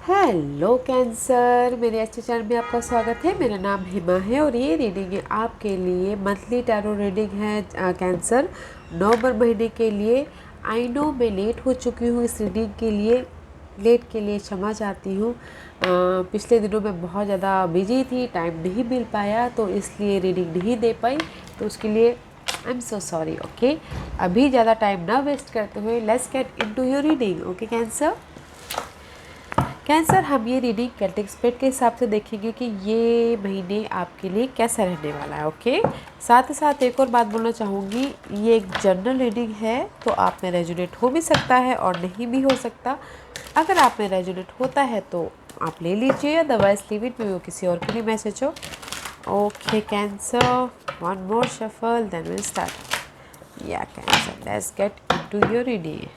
Hello cancer, मेरे अच्छे channel में आपका स्वागत है। मेरा नाम हिमा है और ये रीडिंग है आपके लिए मंथली टैरो रीडिंग है कैंसर नवंबर महीने के लिए। आई नो मैं लेट हो चुकी हूँ इस रीडिंग के लिए, लेट के लिए क्षमा चाहती हूँ। पिछले दिनों में बहुत ज़्यादा बिजी थी, टाइम नहीं मिल पाया तो इसलिए रीडिंग नहीं दे पाई, तो उसके लिए I am so sorry. Okay, अभी ज़्यादा टाइम ना वेस्ट करते हुए let's get into your reading. Okay Cancer, cancer हम ये रीडिंग कैल्टिक स्प्रेड के हिसाब से देखेंगे कि ये महीने आपके लिए कैसा रहने वाला है। ओके, साथ ही साथ एक और बात बोलना चाहूँगी, ये एक जनरल रीडिंग है तो आप में रेजोनेट हो भी सकता है और नहीं भी हो सकता। अगर आप में रेजोनेट होता है तो आप ले लीजिए, अदरवाइज लीव इट में वो किसी और के लिए मैसेज हो। Okay Cancer, one more shuffle then will start. या Cancer, let's get into your reading.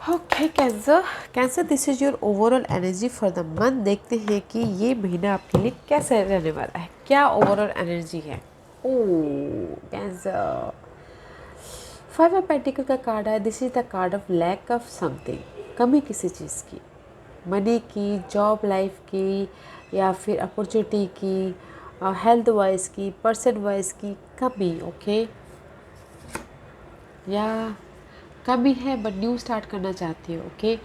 Okay Cancer, Cancer this is your overall energy for the month. देखते हैं कि ये महीना आपके लिए कैसा रहने वाला है, क्या ओवरऑल एनर्जी है। Oh Cancer, five of pentacles का कार्ड है। This is the card of lack of something, कमी किसी चीज़ की, मनी की, जॉब लाइफ की, या फिर अपॉर्चुनिटी की, हेल्थ वाइज की, पर्सन वाइज की कमी। ओके, या कमी है बट न्यू स्टार्ट करना चाहते हो। ओके,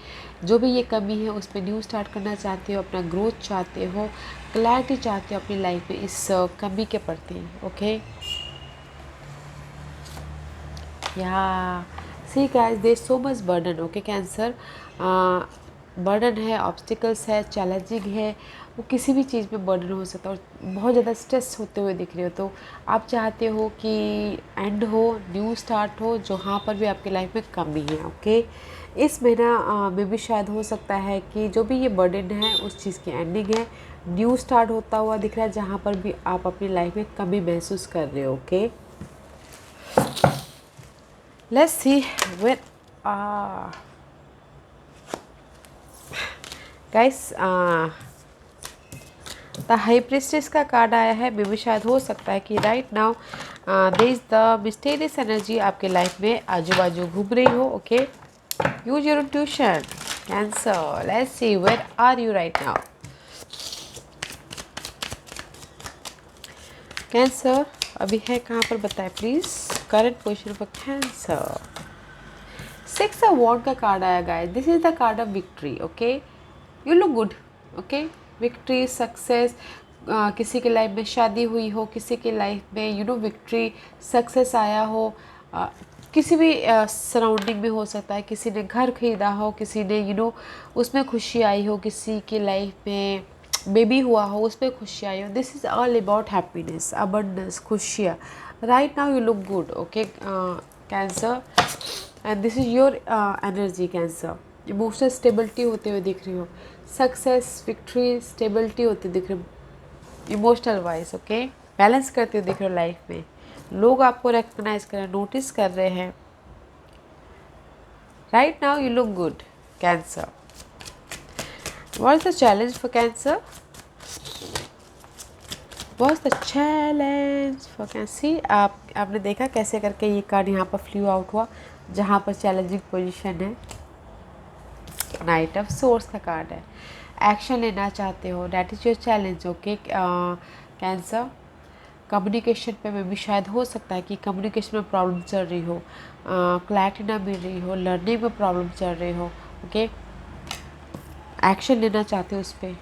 जो भी ये कमी है उस पर न्यू स्टार्ट करना चाहते हो, अपना ग्रोथ चाहते हो, क्लैरिटी चाहते हो अपनी लाइफ में इस कमी के प्रति। ओके, या see guys, there so much burden. Okay Cancer, burden है, ऑब्स्टिकल्स है, चैलेंजिंग है, वो किसी भी चीज़ में बर्डन हो सकता है और बहुत ज़्यादा स्ट्रेस होते हुए दिख रहे हो, तो आप चाहते हो कि एंड हो, न्यू स्टार्ट हो, जहाँ पर भी आपकी लाइफ में कमी है। ओके, इस महीना में भी शायद हो सकता है कि जो भी ये बर्डन है उस चीज़ की एंडिंग है, न्यू स्टार्ट होता हुआ दिख रहा है, जहाँ पर भी आप अपनी लाइफ में कमी महसूस कर रहे हो। Okay, let's see when guys, the High Priestess का कार्ड आया है। मे भी शायद हो सकता है कि right now there is the mysterious energy आपके लाइफ में आजू बाजू घूम रही हो। Okay, use your intuition Cancer, let's see where are you right now. Cancer अभी है कहाँ पर, बताए please current position for Cancer. Six of वॉन्ड का कार्ड आया guys. This is the card of victory. Okay, you look good. Okay, victory, success, किसी के life में शादी हुई हो, किसी के लाइफ में विक्ट्री, सक्सेस आया हो, किसी भी सराउंडिंग में हो सकता है, किसी ने घर खरीदा हो, किसी ने उसमें खुशी आई हो, किसी की लाइफ में बेबी हुआ हो उसमें खुशी आई हो। This is all about happiness, abundance, खुशियाँ। Right now you look good. Okay Cancer, and this is your energy Cancer. Emotional stability होते हुए दिख रही हो, सक्सेस, विक्ट्री, स्टेबिलिटी होती दिख रही हो इमोशनल वाइज। ओके, बैलेंस करते हुए दिख रहे हो लाइफ में, लोग आपको रिकग्नाइज कर रहे हैं, नोटिस कर रहे हैं। Right now you look good cancer. What is the challenge for Cancer? What's the challenge for cancer? आपने देखा कैसे करके ये कार्ड यहाँ पर फ्लू आउट हुआ, जहाँ पर चैलेंजिंग पोजीशन है। नाइट ऑफ सोर्स का कार्ड है। एक्शन लेना चाहते हो, that is your challenge. Okay cancer, communication पे में भी शायद हो सकता है कि कम्युनिकेशन में प्रॉब्लम चल रही हो, क्लैरिटी ना मिल रही हो, लर्निंग में प्रॉब्लम चल रही हो। ओके, एक्शन लेना चाहते हो उस पर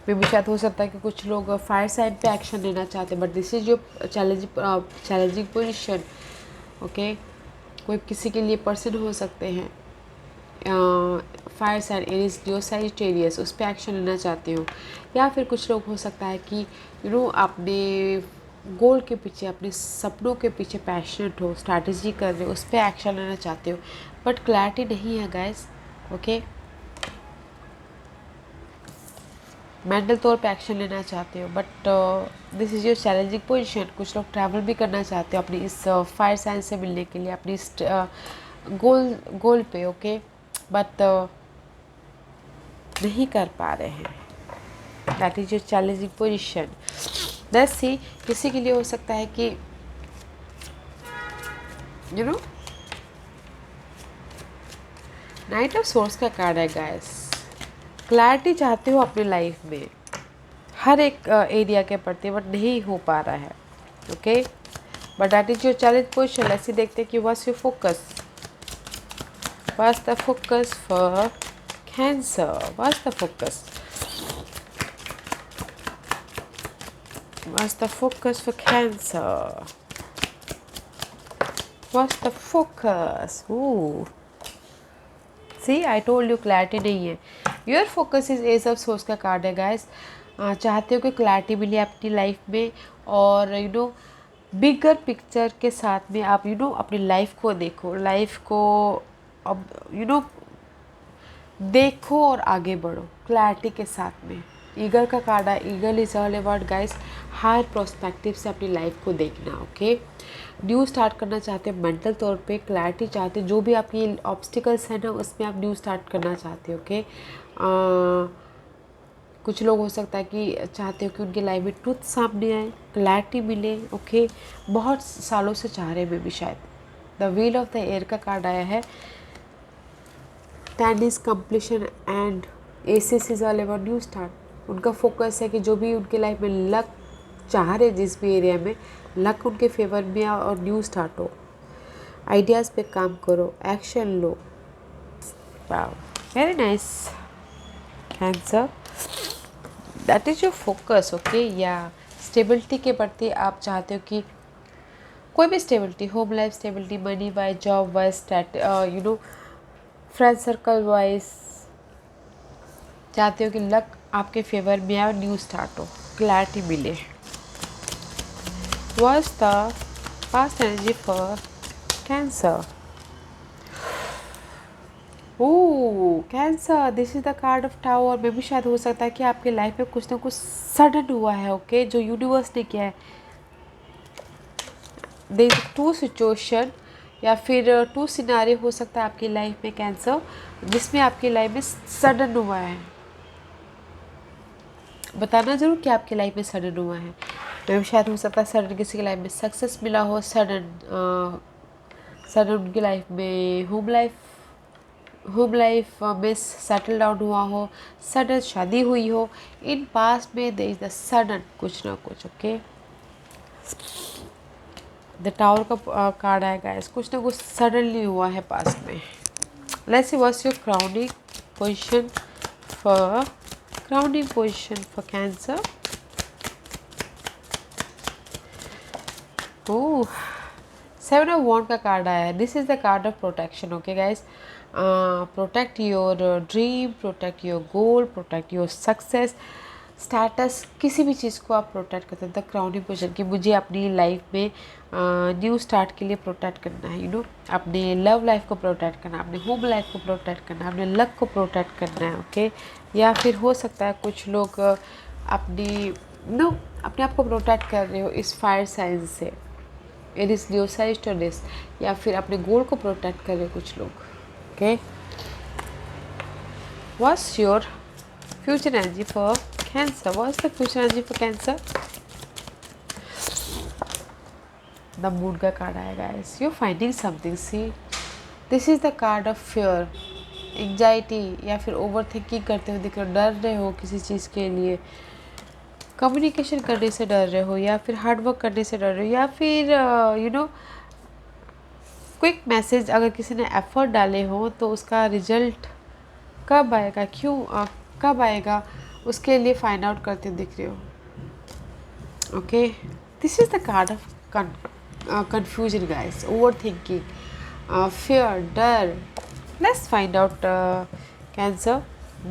भी शायद हो सकता है कि कुछ लोग फायर साइन पे एक्शन लेना चाहते हैं, but this is your challenging position. Okay, कोई किसी के लिए पर्सन हो सकते हैं, फायर साइन, एरीज, लियो, सैजिटेरियस, उस पर एक्शन लेना चाहते हो, या फिर कुछ लोग हो सकता है कि अपने गोल के पीछे, अपने सपनों के पीछे पैशनेट हो, स्ट्रैटेजी कर रहे हो, उस पर एक्शन लेना चाहते हो, बट क्लैरिटी नहीं है गाइस। ओके, मेंटल तौर पे एक्शन लेना चाहते हो, but this is your challenging position. कुछ लोग ट्रैवल भी करना चाहते हो अपनी इस फायर साइन से मिलने के लिए, अपनी इस गोल पे। ओके, बट नहीं कर पा रहे हैं, that is your challenging position. Let's see, किसी के लिए हो सकता है कि you know night of swords का कार्ड है गाइस। क्लैरिटी चाहते हो अपनी लाइफ में हर एक एरिया के प्रति, बट नहीं हो पा रहा है। Okay, but that is your challenge position. ऐसे देखते हैं कि what's your focus, what's the focus for Cancer, what's the focus, what's the focus for Cancer? What's the focus? Ooh. See, I told you clarity नहीं है। Your focus is Ace of Swords का card है guys. चाहते हो कि clarity मिले अपनी life में, और बिगर पिक्चर के साथ में आप अपनी लाइफ को देखो, लाइफ को अब देखो और आगे बढ़ो क्लैरिटी के साथ में। ईगल का कार्ड है। Eagle is all about guys higher prospective से अपनी लाइफ को देखना। ओके, न्यू स्टार्ट करना चाहते हैं मेंटल तौर पे, क्लैरिटी चाहते हैं, जो भी आपकी ऑब्स्टिकल्स हैं ना उसमें आप न्यू स्टार्ट करना चाहते हो। ओके, कुछ लोग हो सकता है कि चाहते हो कि उनकी लाइफ में ट्रुथ सामने आए, क्लैरिटी मिले। ओके, बहुत सालों से चाह रहे में भी शायद। The wheel of the air का कार्ड आया है। Ten is completion and aces is all about new start. उनका फोकस है कि जो भी उनके लाइफ में लक चाह रहे जिस भी एरिया में लक उनके फेवर में आए और न्यू स्टार्ट हो। आइडियाज़ पे काम करो, action low. Wow, very nice cancer, that is your focus. Okay, या स्टेबिलिटी के प्रति आप चाहते हो कि कोई भी stability, home life stability, money wise, job wise, friend circle wise, चाहते हो कि लक आपके फेवर में आए और न्यू स्टार्ट हो, क्लैरिटी मिले। What's the past energy for Cancer? Oh cancer, this is the card of tower. में भी शायद हो सकता है कि आपके लाइफ में कुछ ना कुछ सडन हुआ है। ओके, जो यूनिवर्स ने किया है। देयर इज टू सिचुएशन या फिर टू सिनारी हो सकता है आपकी लाइफ में कैंसर, जिसमें आपकी लाइफ में सडन हुआ है। बताना जरूर कि आपकी लाइफ में सडन हुआ है। मैं भी शायद हो सकता है सडन किसी की लाइफ में सक्सेस मिला हो, सडन उनकी लाइफ में होम लाइफ में सेटल डाउन हुआ हो, सडन शादी हुई हो। इन पास्ट में देयर इज द सडन कुछ ना कुछ। ओके, द टावर का कार्ड आएगा, इस कुछ ना कुछ सडनली हुआ है पास्ट में। Let's see what's your crowning position for Cancer. Oh, 7 of वॉन्ड का कार्ड आया है। This is the card of protection. Okay guys, protect your dream, protect your goal, protect your success, status, किसी भी चीज़ को आप प्रोटेक्ट करते हैं। द क्राउनिंग पोजीशन कि मुझे अपनी लाइफ में न्यू स्टार्ट के लिए प्रोटेक्ट करना है। अपने लव लाइफ को प्रोटेक्ट करना, अपने होम लाइफ को प्रोटेक्ट करना, अपने लक को प्रोटेक्ट करना है। ओके, या फिर हो सकता है कुछ लोग अपने आप को प्रोटेक्ट कर रहे हो इस फायर साइन से, एरिस लियो सैजिटेरियस, या फिर अपने गोल को प्रोटेक्ट कर रहे हो कुछ लोग। Okay, what's your future energy for Cancer? What's the future energy for Cancer? The moon का कार्ड आएगा। Guys, you finding something. See, this is the card of fear, anxiety, या फिर ओवर थिंकिंग करते हुए दिख रहे हो, डर रहे हो किसी चीज़ के लिए, कम्युनिकेशन करने से डर रहे हो, या फिर हार्ड वर्क करने से डर रहे हो, या फिर क्विक मैसेज अगर किसी ने एफर्ट डाले हो तो उसका रिजल्ट कब आएगा, कब आएगा, उसके लिए फाइंड आउट करते दिख रहे हो। Okay, this is the card of confusion guys, overthinking, fear, डर। Let's find out Cancer.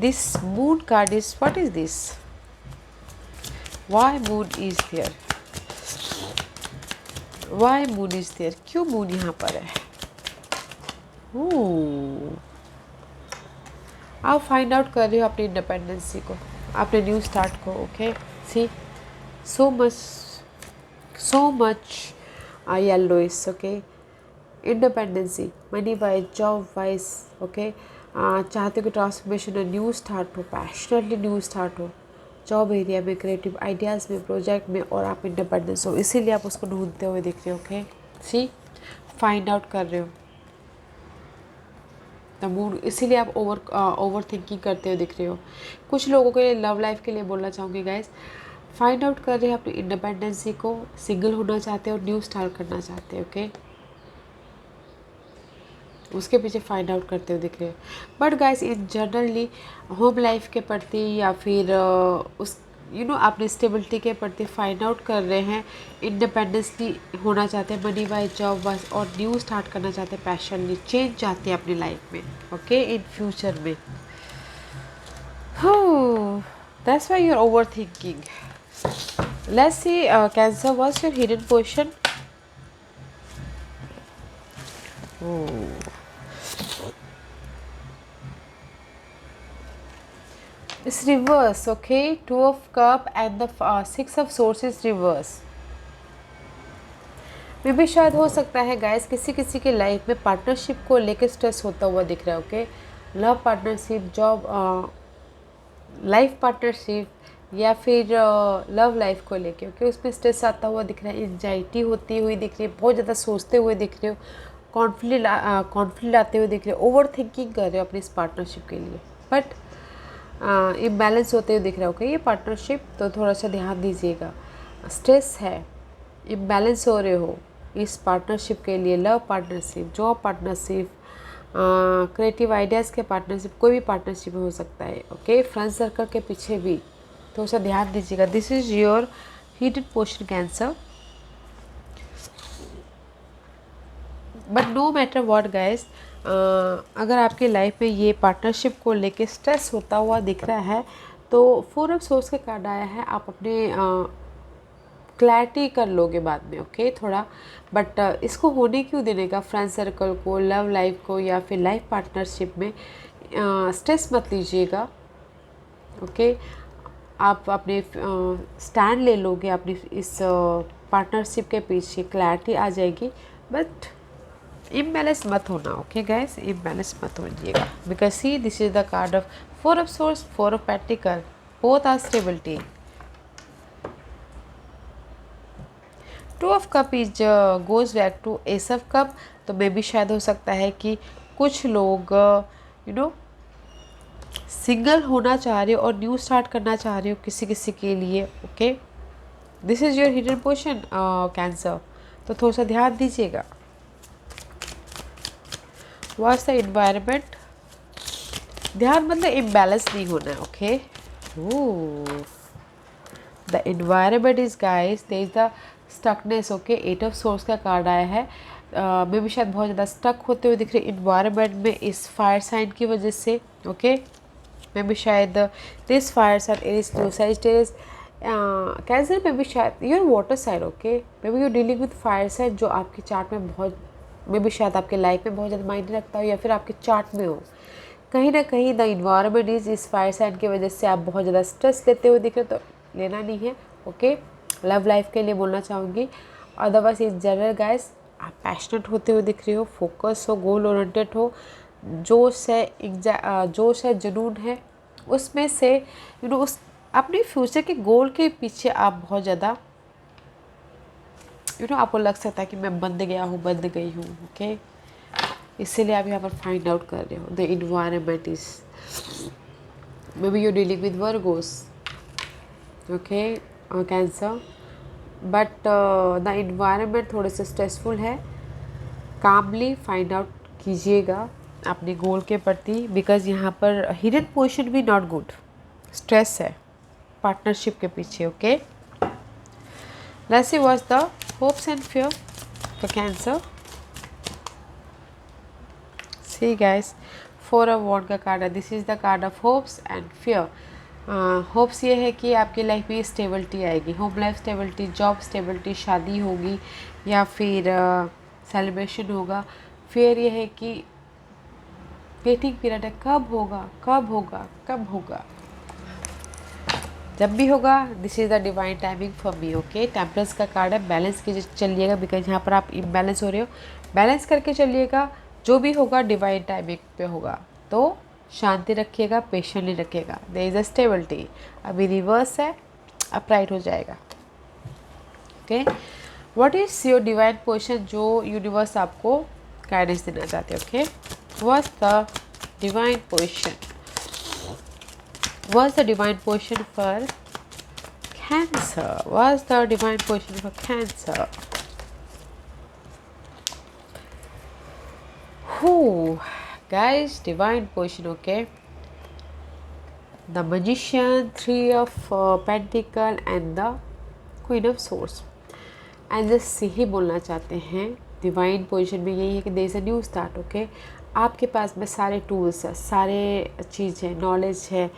This moon card is, what is this? Why moon is there? Why moon is there? क्यों moon यहाँ पर है? आप फाइंड आउट कर रहे हो अपनी इंडिपेंडेंसी को, अपने न्यू स्टार्ट को। Okay, see, so much yellow is okay, independency, money wise, job wise. Okay, चाहते हो कि ट्रांसफॉर्मेशन, न्यू स्टार्ट हो, पैशनेटली न्यू स्टार्ट हो, जॉब एरिया में, क्रिएटिव आइडियाज़ में, प्रोजेक्ट में, और आप इंडिपेंडेंस हो, इसीलिए आप उसको ढूंढते हुए दिख रहे हो। ओके, सी, फाइंड आउट कर रहे हो द मूड, इसीलिए आप ओवर थिंकिंग करते हुए दिख रहे हो। कुछ लोगों के लिए लव लाइफ के लिए बोलना चाहूँगी गाइस, फाइंड आउट कर रहे हैं अपनी इंडिपेंडेंसी को, सिंगल होना चाहते हो, न्यू स्टार्ट करना चाहते हो, ओके, उसके पीछे फाइंड आउट करते हुए दिख रहे हो। But guys in generally home life के प्रति या फिर उस अपनी स्टेबिलिटी के प्रति फाइंड आउट कर रहे हैं, इंडिपेंडेंसली होना चाहते हैं, मनी वाइज जॉब वाइज, और न्यू स्टार्ट करना चाहते हैं, पैशनली चेंज चाहते हैं अपनी लाइफ में, ओके, इन फ्यूचर में। That's why you are over thinking. Let's see Cancer, what's your hidden position? It's reverse, okay? Two of cup and the six of swords is reverse. मे भी शायद हो सकता है गाइस किसी किसी के लाइफ में पार्टनरशिप को लेकर स्ट्रेस होता हुआ दिख रहा है, okay, love partnership, job, life partnership या फिर लव लाइफ को लेके, ओके, उसमें स्ट्रेस आता हुआ दिख रहा है, एंजाइटी होती हुई दिख रही है, बहुत ज़्यादा सोचते हुए दिख रहे हो, कॉन्फ्लिक्ट आते हुए दिख रहे हो, ओवर थिंकिंग कर रहे हो अपनी इस पार्टनरशिप के लिए, बट इम्बैलेंस होते हुए दिख रहा है, ओके, ये पार्टनरशिप, तो थोड़ा सा ध्यान दीजिएगा, स्ट्रेस है, इम्बैलेंस हो रहे हो इस पार्टनरशिप के लिए, love partnership, job partnership, creative ideas के पार्टनरशिप, कोई भी पार्टनरशिप हो सकता है, ओके, फ्रेंड सर्कल के पीछे भी थोड़ा सा ध्यान दीजिएगा। This is your heated portion Cancer. But no matter what guys, अगर आपके लाइफ में ये पार्टनरशिप को लेके स्ट्रेस होता हुआ दिख रहा है तो फोर ऑफ सोर्स का कार्ड आया है, आप अपने क्लैरिटी कर लोगे बाद में, ओके, थोड़ा, बट इसको होने क्यों देने का, फ्रेंड सर्कल को, लव लाइफ को या फिर लाइफ पार्टनरशिप में स्ट्रेस मत लीजिएगा, ओके, आप अपने स्टैंड ले लोगे अपनी इस पार्टनरशिप के पीछे, क्लैरिटी आ जाएगी, बट इम्बैलेंस मत होना, ओके गाइस, इम्बैलेंस मत होइएगा, because see this is the card of four of swords, four of pentacle, both are stability. Two of cup is goes back to ace of cup, तो मे भी शायद हो सकता है कि कुछ लोग सिंगल होना चाह रहे हो और न्यू स्टार्ट करना चाह रहे हो किसी किसी के लिए, okay, this is your hidden portion cancer, तो थोड़ा सा ध्यान दीजिएगा। व्हाट्स द एनवायरनमेंट, ध्यान मतलब इम्बैलेंस नहीं होना है, okay, the environment is guys, there is the stuckness, okay, eight of swords का कार्ड आया है, मे भी शायद बहुत ज़्यादा स्टक होते हुए दिख रहे इन्वायरमेंट में इस फायर साइन की वजह से, ओके, मे भी शायद this fire sign is low size Cancer, में भी शायद your water side, okay, maybe you dealing with fire sign जो आपके चार्ट में बहुत, मे भी शायद आपके लाइफ में बहुत ज़्यादा मायने रखता हो या फिर आपके चार्ट में हो, कहीं ना कहीं द इन्वायरमेंट इज इस फायर साइन की वजह से आप बहुत ज़्यादा स्ट्रेस लेते हुए दिख रहे हो, तो लेना नहीं है, ओके, लव लाइफ के लिए बोलना चाहूँगी। अदरवाइज इन जनरल गाइस आप पैशनेट होते हुए दिख रहे हो, फोकस हो, गोल ओरिएंटेड हो, जोश है, जुनून है, उसमें से उस अपने फ्यूचर के गोल के पीछे आप बहुत ज़्यादा आपको लग सकता है कि मैं बंद गया हूँ, बंद गई हूँ, ओके, इसीलिए आप यहाँ पर फाइंड आउट कर रहे हो the environment is, may be you dealing with Virgo's, okay, cancer, but the environment थोड़े से स्ट्रेसफुल है, कामली फाइंड आउट कीजिएगा अपने गोल के प्रति, बिकॉज यहाँ पर हिडन पोजीशन भी नॉट गुड, स्ट्रेस है पार्टनरशिप के पीछे, okay. Let's see what's the hopes and fear for Cancer. See guys, four of वॉन्ड का कार्ड है, this is the card of hopes and fear. Hopes ये है कि आपकी लाइफ में स्टेबिलिटी आएगी, home life stability, job stability, शादी होगी या फिर सेलिब्रेशन होगा। फिर ये है कि वेटिंग पीरियड है, कब होगा, कब होगा, कब होगा, जब भी होगा, this is the divine timing for me, okay. Temperance का कार्ड है, बैलेंस कीजिए चलिएगा, बिकॉज यहाँ पर आप इम्बैलेंस हो रहे हो, बैलेंस करके चलिएगा, जो भी होगा डिवाइन टाइमिंग पे होगा, तो शांति रखिएगा, पेशेंटली रखिएगा, देयर इज़ अ स्टेबिलिटी। अभी रिवर्स है, अपराइट हो जाएगा, okay. What is your divine position, जो यूनिवर्स आपको गाइडेंस देना चाहते हैं. Okay, what's the divine position, what's the divine position for Cancer? What's the divine position for Cancer? Who, guys, divine position, okay? The Magician, Three of Pentacle and the Queen of Swords. And just यही बोलना चाहते हैं divine position में, यही है कि there is a new start. Okay, आपके पास में सारे टूल्स है, सारे चीज़ है, नॉलेज है,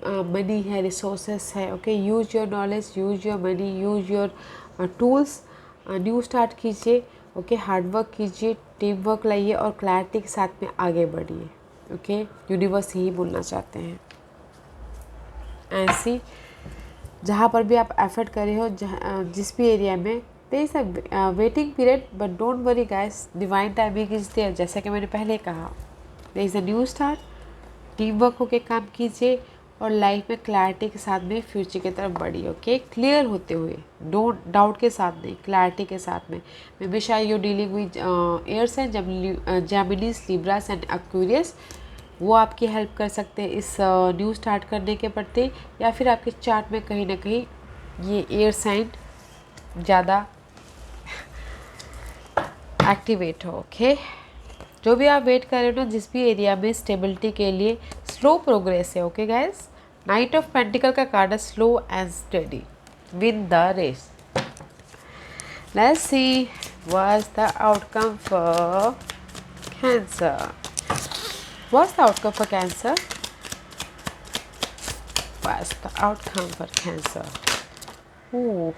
मनी है, रिसोर्सेस है. Okay, use your knowledge, use your money, use your tools. New start कीजिए. ओके, हार्ड वर्क कीजिए, टीम वर्क लाइए और क्लैरिटी के साथ में आगे बढ़िए. ओके, यूनिवर्स यही बोलना चाहते हैं. ऐसी जहाँ पर भी आप एफर्ट कर रहे हो, जिस भी एरिया में, there is a waiting period, but don't worry guys, divine timing is there. जैसा कि मैंने पहले कहा, there is a new start. Team work होके काम कीजिए और लाइफ में क्लैरिटी के साथ में फ्यूचर की तरफ बढ़िए. ओके, क्लियर होते हुए, डोंट डाउट के साथ नहीं, क्लैरिटी के साथ में. मे बी शायद you dealing with Aries and Geminis, Libras and Aquarius. वो आपकी हेल्प कर सकते हैं इस न्यू स्टार्ट करने के प्रति, या फिर आपके चार्ट में कहीं ना कहीं ये एयर साइन ज़्यादा एक्टिवेट हो. ओके, जो भी आप वेट कर रहे हो ना, जिस भी एरिया में स्टेबिलिटी के लिए, स्लो प्रोग्रेस है. Okay guys, knight of pentacles का कार्ड है slow and steady, win the race. Let's see what's the outcome for Cancer. What's the outcome for Cancer, what's the outcome for Cancer. Oh,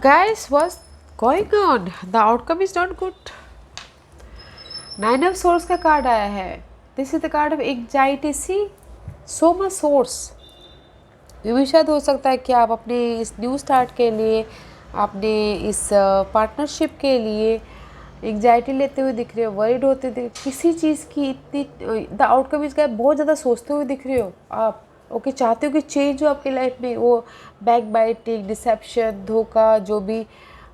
guys, what's going on? The outcome is not good. Nine of Swords का card आया है. This is the card of anxiety. See, so much source. ये भी शायद हो सकता है कि आप अपने इस न्यू स्टार्ट के लिए, अपने इस पार्टनरशिप के लिए एंग्जाइटी लेते हुए दिख रहे हो, वरीड होते दिख, किसी चीज़ की इतनी, द आउटकम इसका बहुत ज़्यादा सोचते हुए दिख रहे हो आप. ओके, चाहते हो कि चेंज हो आपकी लाइफ में, वो बैक बाइटिंग, डिसेप्शन, धोखा, जो भी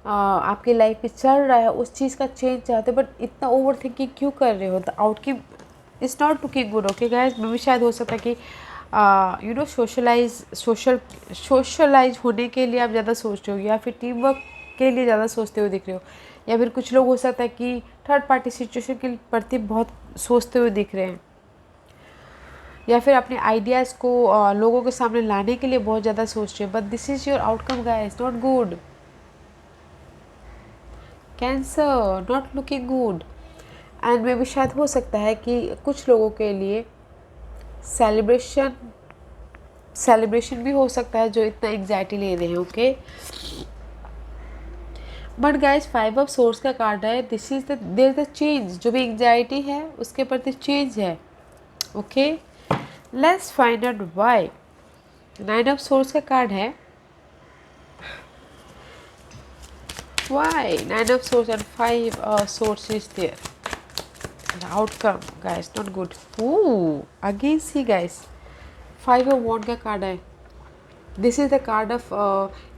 आपकी लाइफ में चल रहा है, उस चीज़ का चेंज चाहते हो, बट इतना ओवर थिंकिंग क्यों कर रहे हो. The outcome is not looking good. Okay guys, में भी शायद हो सकता है कि यू नो सोशलाइज होने के लिए आप ज़्यादा सोच रहे हो, या फिर टीम वर्क के लिए ज़्यादा सोचते हुए दिख रहे हो, या फिर कुछ लोग हो सकता है कि थर्ड पार्टी सिचुएशन के प्रति बहुत सोचते हुए दिख रहे हैं, या फिर अपने आइडियाज़ को लोगों के सामने लाने के लिए बहुत ज़्यादा सोच रहे हैं. But this is your outcome guys, not good. Cancer, not looking good. And में भी शायद हो सकता है कि कुछ लोगों के लिए सेलिब्रेशन भी हो सकता है, जो इतना एंग्जाइटी ले रहे हैं. Okay, but guys, five of swords का कार्ड है. This is there is the change. जो भी एंग्जाइटी है उसके प्रति चेंज है. Okay, let's find out why. Nine of swords का कार्ड है. Why nine of swords and five swords is there. The outcome guys not good. Again see guys, five of वॉन्ड का card है. This is the card of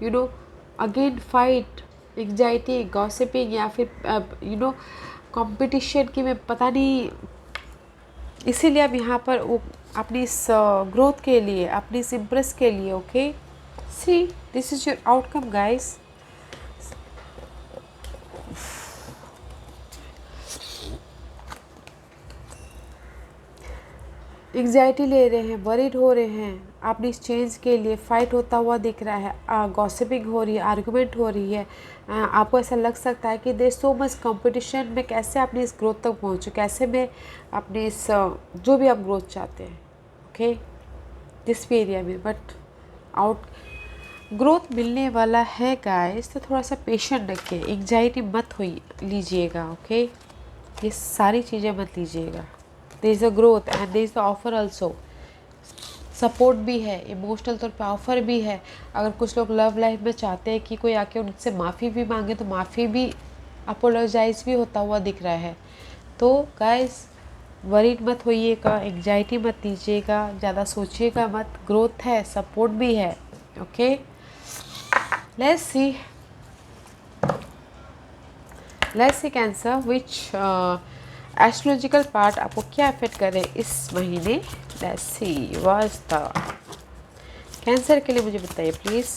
you know again fight, anxiety, gossiping, या फिर you know competition की, मैं पता नहीं. इसीलिए अब यहाँ पर वो अपनी इस ग्रोथ के लिए, अपनी इस इम्प्रेस के लिए. Okay, C this is your outcome guys. Anxiety ले रहे हैं, वरीड हो रहे हैं, आपने इस चेंज के लिए फाइट होता हुआ दिख रहा है, गॉसिपिंग हो रही है, आर्गुमेंट हो रही है. आपको ऐसा लग सकता है कि देयर सो मच कंपटीशन में, कैसे अपनी इस ग्रोथ तक पहुँचूँ, कैसे मैं अपनी इस जो भी आप ग्रोथ चाहते हैं. ओके, जिस भी एरिया में, बट ग्रोथ मिलने वाला है गाइस. तो थोड़ा सा पेशेंट रखिए, एंग्जाइटी मत लीजिएगा. ओके, ये सारी चीज़ें मत लीजिएगा. There is a growth and there is the offer also. Support भी है, इमोशनल तौर पर ऑफर भी है. अगर कुछ लोग लव लाइफ में चाहते हैं कि कोई आके उनसे माफ़ी भी मांगे, तो माफ़ी भी अपोलोजाइज भी होता हुआ दिख रहा है। तो गाइस वरीड मत होइएगा, एंग्जाइटी मत लीजिएगा, ज़्यादा सोचिएगा मत, ग्रोथ है, सपोर्ट भी है। Okay, let's see cancer which astrological part आपको क्या इफेक्ट करे इस महीने। Let's see what's the cancer के लिए, मुझे बताइए please.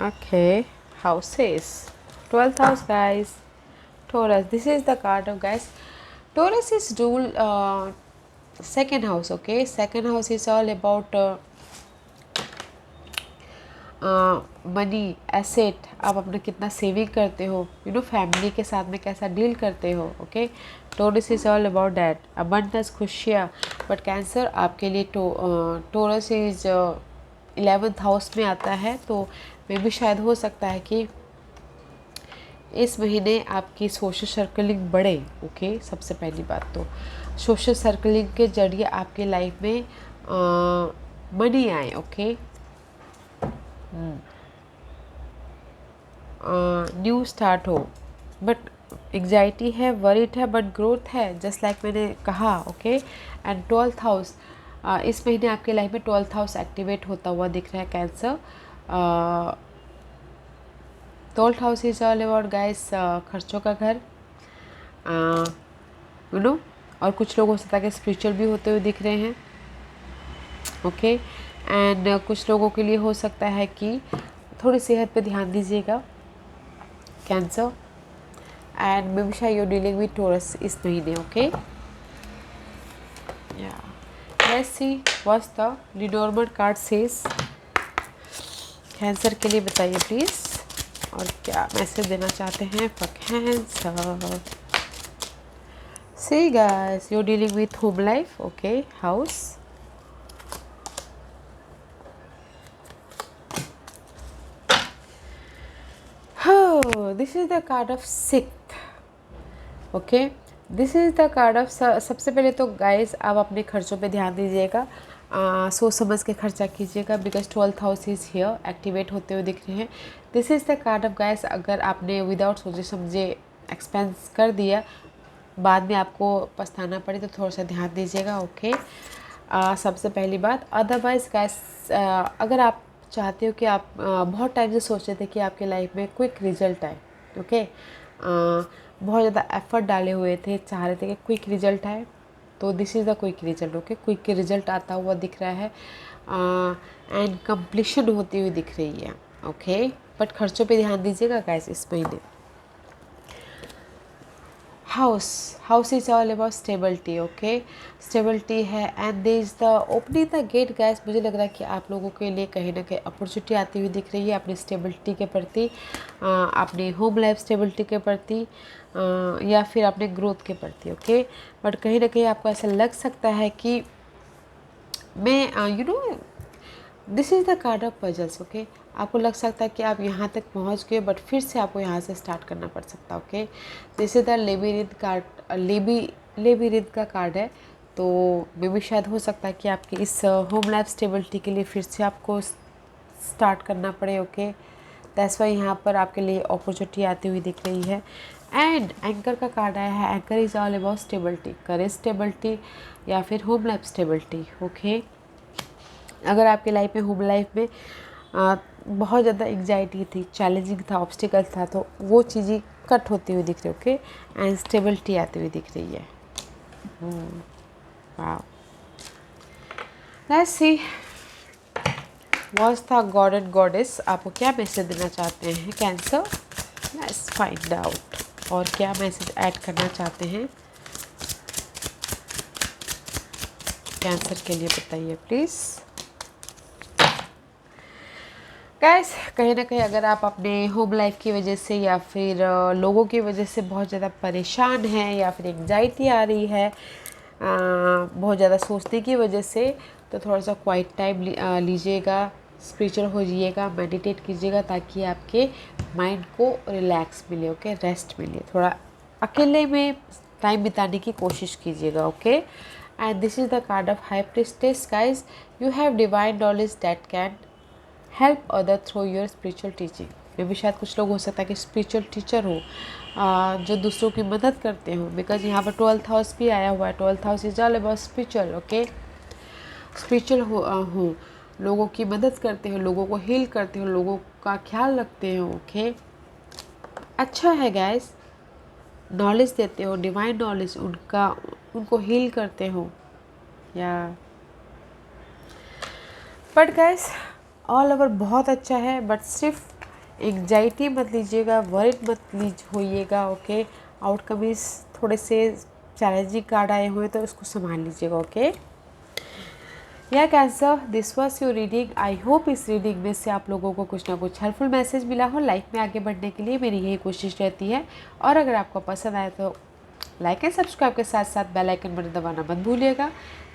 Okay, houses, 12th house guys, Taurus, this is the card of guys. Taurus is rule second house. Okay, second house is all about money, asset, आप अपना कितना saving करते हो, family के साथ में कैसा डील करते हो। Okay, Taurus is all about that, abundance, खुशियाँ। बट कैंसर आपके लिए टोरस इज 11th हाउस में आता है, तो मे भी शायद हो सकता है कि इस महीने आपकी सोशल सर्कलिंग बढ़े। ओके, सबसे पहली बात तो सोशल सर्कलिंग के जरिए आपके लाइफ में मनी आए। ओके, न्यू स्टार्ट हो, बट एंग्जाइटी है, वरीड है, बट ग्रोथ है, जस्ट लाइक मैंने कहा। ओके, एंड 12th हाउस, इस महीने आपके लाइफ में 12th हाउस एक्टिवेट होता हुआ दिख रहा है cancer. 12th house is all about guys खर्चों का घर, और कुछ लोग हो सकता है कि स्पिरिचुअल भी होते हुए दिख रहे हैं। ओके, एंड कुछ लोगों के लिए हो सकता है कि थोड़ी सेहत पे ध्यान दीजिएगा कैंसर, एंड मे बी शायद यू डीलिंग विद टोरस इस महीने। ओके, या let's see what's the Lenormand card says Cancer के लिए, बताइए प्लीज़, और क्या मैसेज देना चाहते हैं for Cancer. See guys, you dealing with home life. Okay, house, this is the card of sixth. Okay, this is the card of, सबसे पहले तो गाइस आप अपने खर्चों पे ध्यान दीजिएगा, सोच समझ के खर्चा कीजिएगा, because 12th house is here activate होते हुए दिख रहे हैं। This is the card of guys, अगर आपने विदाउट सोचे समझे एक्सपेंस कर दिया, बाद में आपको पछताना पड़े, तो थोड़ा सा ध्यान दीजिएगा। ओके, सबसे पहली बात। अदरवाइज गाइस, अगर आप चाहते हो कि आप बहुत टाइम से सोच रहे थे कि आपके लाइफ में क्विक रिजल्ट आए। ओके, बहुत ज़्यादा एफर्ट डाले हुए थे, चाह रहे थे कि क्विक रिजल्ट आए, तो this is the quick result. Okay, quick result आता हुआ दिख रहा है, एंड कंप्लीशन होती हुई दिख रही है। ओके, बट खर्चों पे ध्यान दीजिएगा गाइस इस महीने। House is all about stability. Okay, stability है, and there is the opening the gate guys. मुझे लग रहा है कि आप लोगों के लिए कहीं ना कहीं अपॉर्चुनिटी आती हुई दिख रही है अपनी स्टेबिलिटी के प्रति, अपनी होम लाइफ स्टेबिलिटी के प्रति, या फिर अपने ग्रोथ के प्रति। ओके, बट कहीं ना कहीं आपको ऐसा लग सकता है कि मैं this is the card of puzzles. Okay, आपको लग सकता है कि आप यहाँ तक पहुँच गए, बट फिर से आपको यहाँ से स्टार्ट करना पड़ सकता है। Okay, this is the labyrinth card, labyrinth का कार्ड है, तो मे भी शायद हो सकता है कि आपकी इस होम लाइफ स्टेबिलिटी के लिए फिर से आपको स्टार्ट करना पड़े। ओके, दैट्स वाई यहाँ पर आपके लिए अपॉर्चुनिटी आती हुई दिख रही है। एंड एंकर का कार्ड आया है। Anchor is all about stability, courage stability, या फिर होम लाइफ स्टेबिलिटी। ओके, अगर आपकी लाइफ में होम लाइफ में बहुत ज़्यादा एग्जाइटी थी, चैलेंजिंग था, ऑब्स्टिकल था, तो वो चीज़ें कट होती हुई दिख रही है। ओके, एंड स्टेबिलिटी आती हुई दिख रही है। Wow, let's see what's the God and goddess, आपको क्या मैसेज देना चाहते हैं कैंसर। लेट्स फाइंड आउट, और क्या मैसेज ऐड करना चाहते हैं कैंसर के लिए, बताइए प्लीज़। गाइस, कहीं ना कहीं अगर आप अपने होम लाइफ की वजह से या फिर लोगों की वजह से बहुत ज़्यादा परेशान हैं, या फिर एंग्जाइटी आ रही है बहुत ज़्यादा सोचने की वजह से, तो थोड़ा सा क्वाइट टाइम लीजिएगा, स्पिरिचुअल हो जाइएगा, मेडिटेट कीजिएगा, ताकि आपके माइंड को रिलैक्स मिले। ओके, रेस्ट मिले, थोड़ा अकेले में टाइम बिताने की कोशिश कीजिएगा। Okay, and this is the card of high priestess guys. You have divine knowledge that can help other through your spiritual teaching. मे भी शायद कुछ लोग हो सकता है कि स्पिरिचुअल टीचर हो, जो दूसरों की मदद करते हो, बिकॉज यहाँ पर 12th हाउस भी आया हुआ है। 12th house is all about spiritual, okay. Spiritual हो, लोगों की मदद करते हो, लोगों को हील करते हो, लोगों का ख्याल रखते हो, ओके। अच्छा है गाइस, नॉलेज देते हो, डिवाइन नॉलेज, उनको हील करते हो, या बट गाइस ऑल ओवर बहुत अच्छा है। बट सिर्फ एंग्जाइटी मत लीजिएगा, वरिड मत होइएगा, ओके। आउटकम इस थोड़े से चैलेंजिंग कार्ड आए हुए तो उसको संभाल लीजिएगा, ओके। या cancer, this was your reading. I hope इस रीडिंग में से आप लोगों को कुछ ना कुछ हेल्पफुल मैसेज मिला हो। लाइफ में आगे बढ़ने के लिए मेरी यही कोशिश रहती है। और अगर आपको पसंद आए तो लाइक एंड सब्सक्राइब के साथ साथ बेल आइकन बटन दबाना मत भूलिएगा,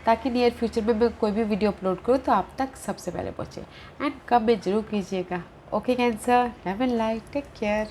ताकि नियर फ्यूचर में मैं कोई भी वीडियो अपलोड करूँ तो आप तक सबसे पहले पहुँचे। एंड कमेंट जरूर कीजिएगा। Okay Cancer, love and light, take care.